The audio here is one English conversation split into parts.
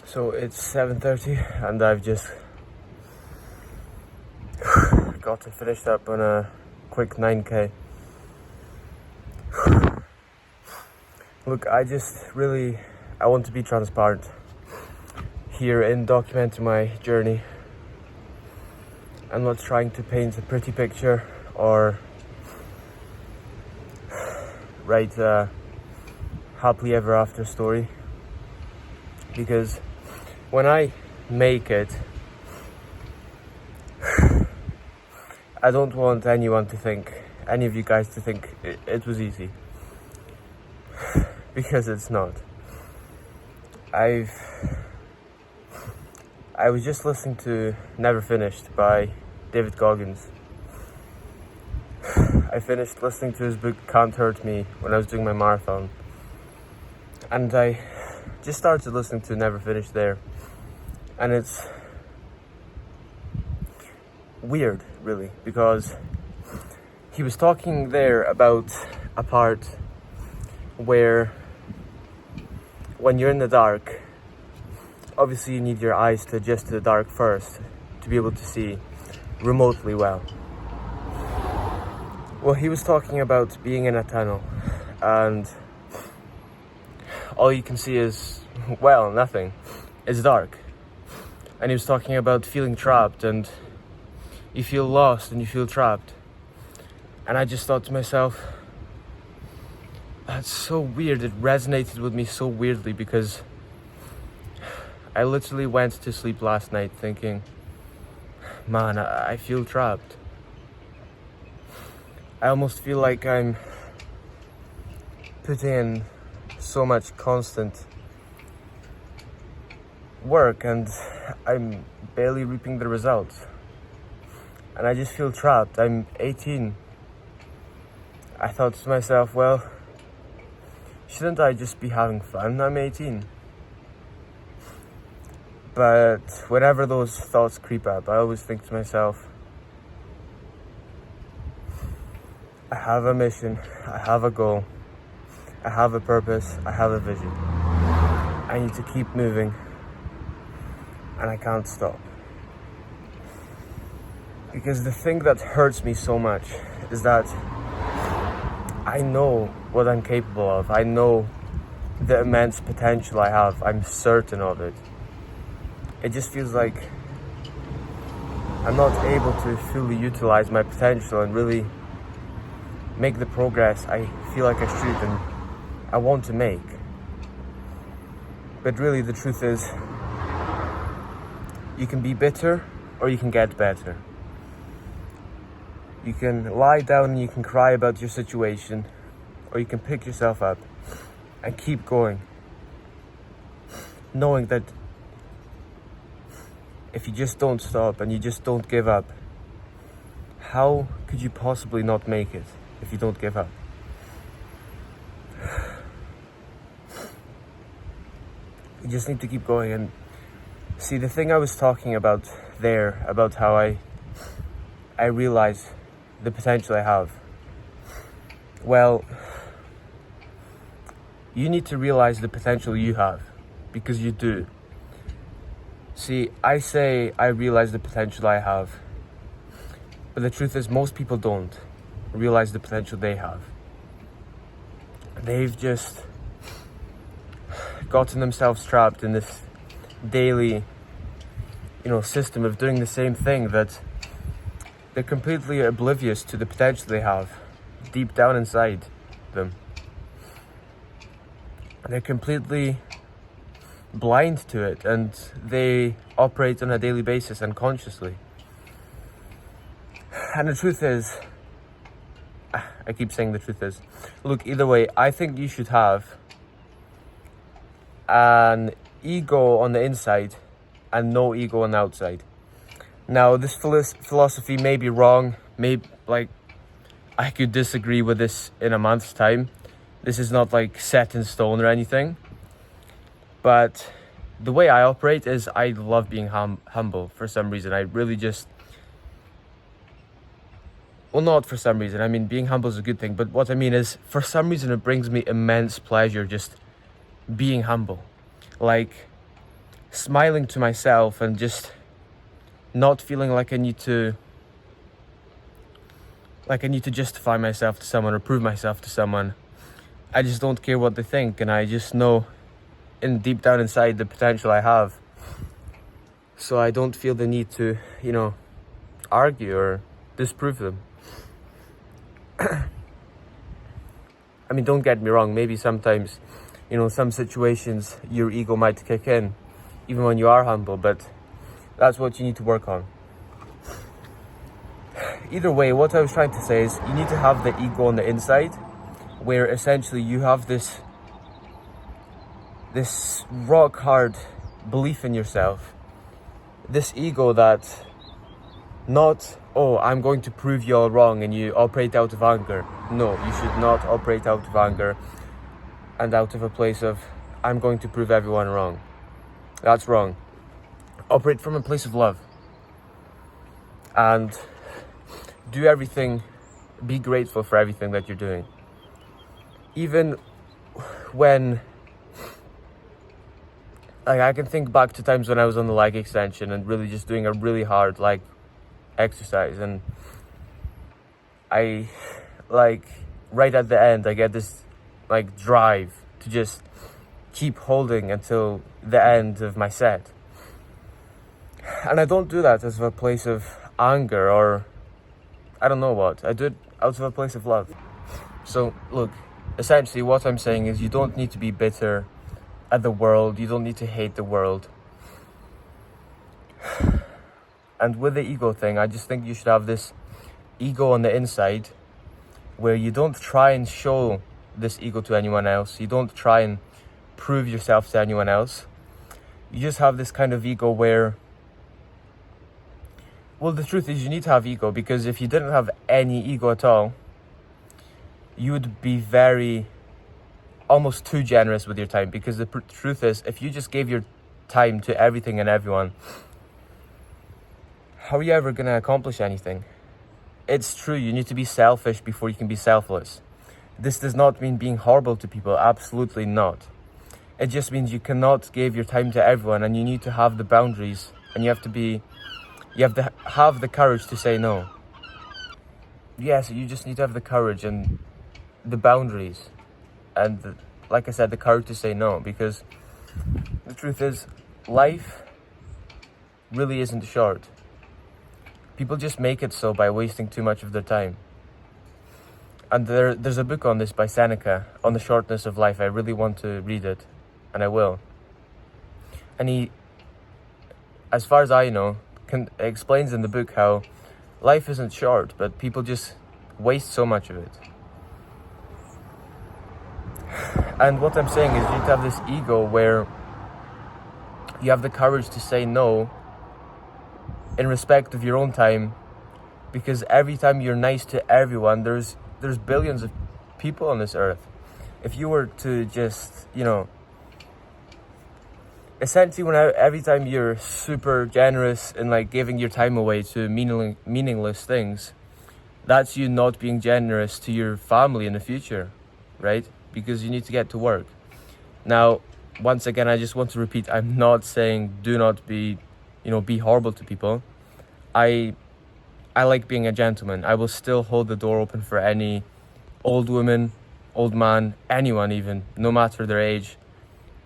So it's 7:30 and I've just got to finish up on a quick 9k. Look, I want to be transparent here in documenting my journey. I'm not trying to paint a pretty picture or write a happily ever after story, because when I make it, I don't want any of you guys to think it was easy, because it's not. I was just listening to Never Finished by David Goggins. I finished listening to his book Can't Hurt Me when I was doing my marathon, and I just started listening to Never Finished there, and it's weird, really, because he was talking there about a part where when you're in the dark, obviously you need your eyes to adjust to the dark first to be able to see remotely well. Well, he was talking about being in a tunnel and all you can see is, well, nothing. It's dark. And he was talking about feeling trapped, and you feel lost and you feel trapped. And I just thought to myself, that's so weird. It resonated with me so weirdly, because I literally went to sleep last night thinking, man, I feel trapped. I almost feel like I'm putting in so much constant work and I'm barely reaping the results. And I just feel trapped. I'm 18. I thought to myself, well, shouldn't I just be having fun? I'm 18. But whenever those thoughts creep up, I always think to myself, I have a mission, I have a goal, I have a purpose, I have a vision. I need to keep moving, and I can't stop. Because the thing that hurts me so much is that I know what I'm capable of. I know the immense potential I have. I'm certain of it. It just feels like I'm not able to fully utilize my potential and really make the progress I feel like I should and I want to make. But really the truth is, you can be bitter or you can get better. You can lie down and you can cry about your situation, or you can pick yourself up and keep going, knowing that if you just don't stop and you just don't give up, how could you possibly not make it if you don't give up? You just need to keep going. And see, the thing I was talking about there, about how I realize the potential I have. Well, you need to realize the potential you have, because you do. See, I say I realize the potential I have, but the truth is most people don't realize the potential they have. They've just gotten themselves trapped in this daily, system of doing the same thing, that they're completely oblivious to the potential they have deep down inside them. They're completely blind to it, and they operate on a daily basis unconsciously. And the truth is, I keep saying the truth is, look, either way, I think you should have an ego on the inside and no ego on the outside. Now, this philosophy may be wrong, I could disagree with this in a month's time. This is not set in stone or anything. But the way I operate is I love being humble for some reason. I really just... Well, not for some reason. I mean, being humble is a good thing. But what I mean is, for some reason, it brings me immense pleasure just being humble. smiling to myself and just not feeling like I need to justify myself to someone or prove myself to someone. I just don't care what they think, and I just know in deep down inside the potential I have. So I don't feel the need to, argue or disprove them. I mean, don't get me wrong, maybe sometimes, some situations your ego might kick in, even when you are humble, but that's what you need to work on. Either way, what I was trying to say is you need to have the ego on the inside, where essentially you have this rock hard belief in yourself. This ego that not, I'm going to prove you all wrong, and you operate out of anger. No, you should not operate out of anger and out of a place of, I'm going to prove everyone wrong. That's wrong. Operate from a place of love. And do everything, be grateful for everything that you're doing. Even when, I can think back to times when I was on the leg extension and really just doing a really hard leg exercise, and I, right at the end, I get this, drive to just keep holding until the end of my set. And I don't do that as a place of anger or I don't know what. I do it out of a place of love. So, look, essentially what I'm saying is you don't need to be bitter at the world. You don't need to hate the world. And with the ego thing, I just think you should have this ego on the inside where you don't try and show this ego to anyone else. You don't try and prove yourself to anyone else. You just have this kind of ego where, well, the truth is you need to have ego, because if you didn't have any ego at all, you would be almost too generous with your time. Because the truth is, if you just gave your time to everything and everyone, how are you ever going to accomplish anything? It's true, you need to be selfish before you can be selfless. This does not mean being horrible to people, absolutely not. It just means you cannot give your time to everyone, and you need to have the boundaries, and you have to have the courage to say no. Yes, you just need to have the courage and the boundaries, and like I said, the courage to say no, because the truth is, life really isn't short. People just make it so by wasting too much of their time. And there's a book on this by Seneca, on the shortness of life. I really want to read it, and I will. And he, as far as I know, explains in the book how life isn't short, but people just waste so much of it. And what I'm saying is you need to have this ego where you have the courage to say no in respect of your own time, because every time you're nice to everyone, there's billions of people on this earth. If you were to just, essentially every time you're super generous and giving your time away to meaningless things, that's you not being generous to your family in the future, right? Because you need to get to work. Now, once again, I just want to repeat, I'm not saying do not be horrible to people. I like being a gentleman. I will still hold the door open for any old woman, old man, anyone even, no matter their age,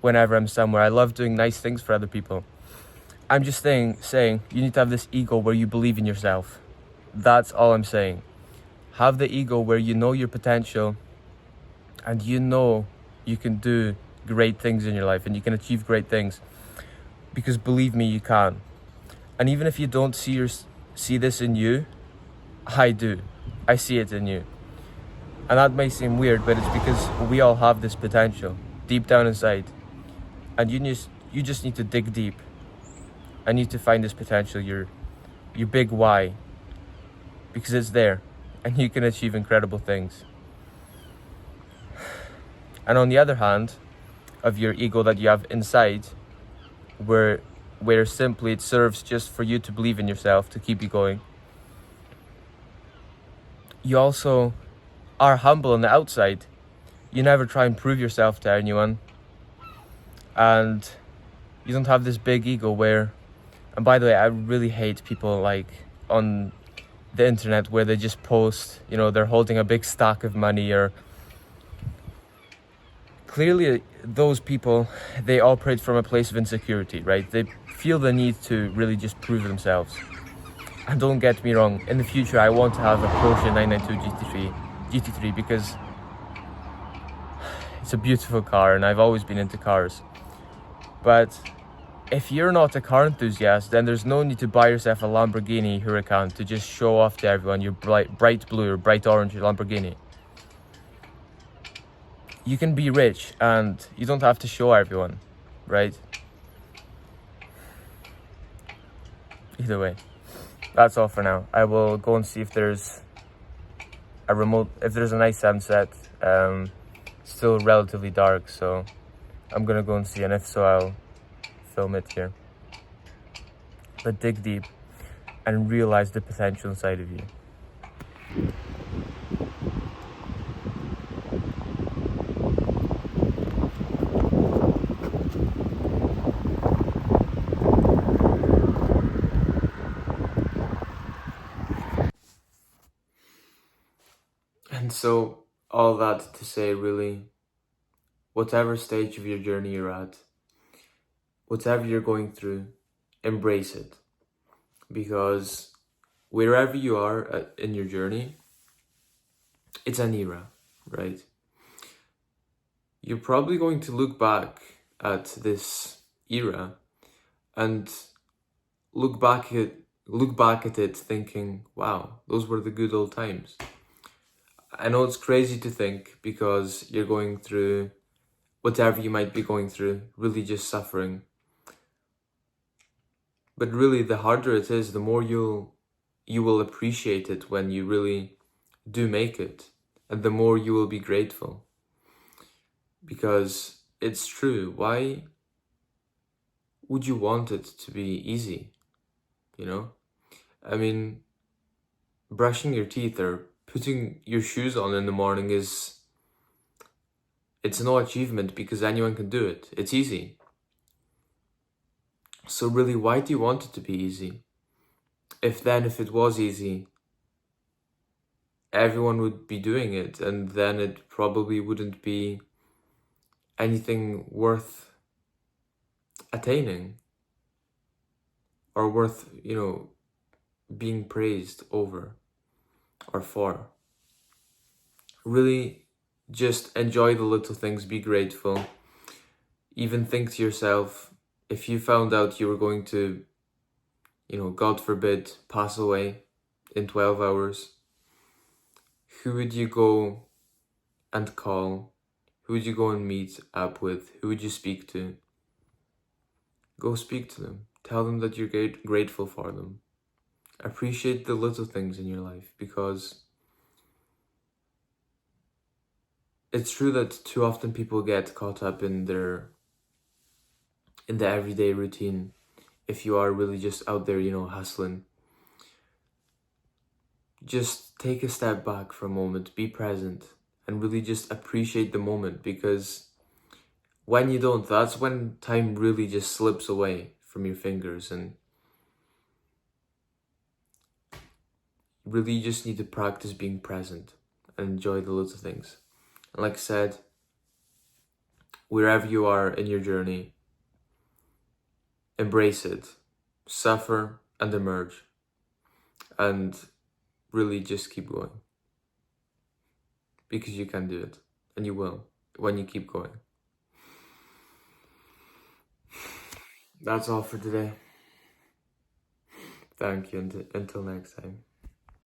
whenever I'm somewhere. I love doing nice things for other people. I'm just saying you need to have this ego where you believe in yourself. That's all I'm saying. Have the ego where you know your potential and you know you can do great things in your life and you can achieve great things. Because believe me, you can. And even if you don't see this in you, I do. I see it in you. And that may seem weird, but it's because we all have this potential deep down inside. And you just need to dig deep. I need to find this potential, your big why. Because it's there. And you can achieve incredible things. And on the other hand, of your ego that you have inside, where simply it serves just for you to believe in yourself, to keep you going. You also are humble on the outside. You never try and prove yourself to anyone. And You don't have this big ego where, and by the way, I really hate people like on the internet where they just post, you know, they're holding a big stack of money, or clearly those people, they operate from a place of insecurity, right? They feel the need to really just prove themselves. And don't get me wrong, in the future I want to have a Porsche 992 GT3 because it's a beautiful car and I've always been into cars. But if you're not a car enthusiast, then there's no need to buy yourself a Lamborghini Huracan to just show off to everyone your bright blue or bright orange Lamborghini. You can be rich and you don't have to show everyone, right? Either way, that's all for now. I will go and see if there's a nice sunset. Still relatively dark, so I'm gonna go and see, and if so, I'll film it here. But dig deep and realize the potential inside of you. And so, all that to say, really, whatever stage of your journey you're at, whatever you're going through, embrace it. Because wherever you are in your journey, it's an era, right? You're probably going to look back at this era and look back at it thinking, wow, those were the good old times. I know it's crazy to think because you're going through whatever you might be going through, really just suffering. But really, the harder it is, the more you will appreciate it when you really do make it, and the more you will be grateful. Because it's true, why would you want it to be easy? You know? I mean, brushing your teeth or putting your shoes on in the morning it's no achievement because anyone can do it. It's easy. So really, why do you want it to be easy? If it was easy, everyone would be doing it, and then it probably wouldn't be anything worth attaining or worth, being praised over or for. Really, just enjoy the little things, be grateful. Even think to yourself, if you found out you were going to, God forbid, pass away in 12 hours, who would you go and call? Who would you go and meet up with? Who would you speak to? Go speak to them. Tell them that you're grateful for them. Appreciate the little things in your life, because it's true that too often people get caught up in the everyday routine. If you are really just out there, hustling, just take a step back for a moment, be present, and really just appreciate the moment, because when you don't, that's when time really just slips away from your fingers, and really you just need to practice being present and enjoy the little things. And like I said, wherever you are in your journey, embrace it, suffer and emerge, and really just keep going. Because you can do it, and you will, when you keep going. That's all for today. Thank you, until next time.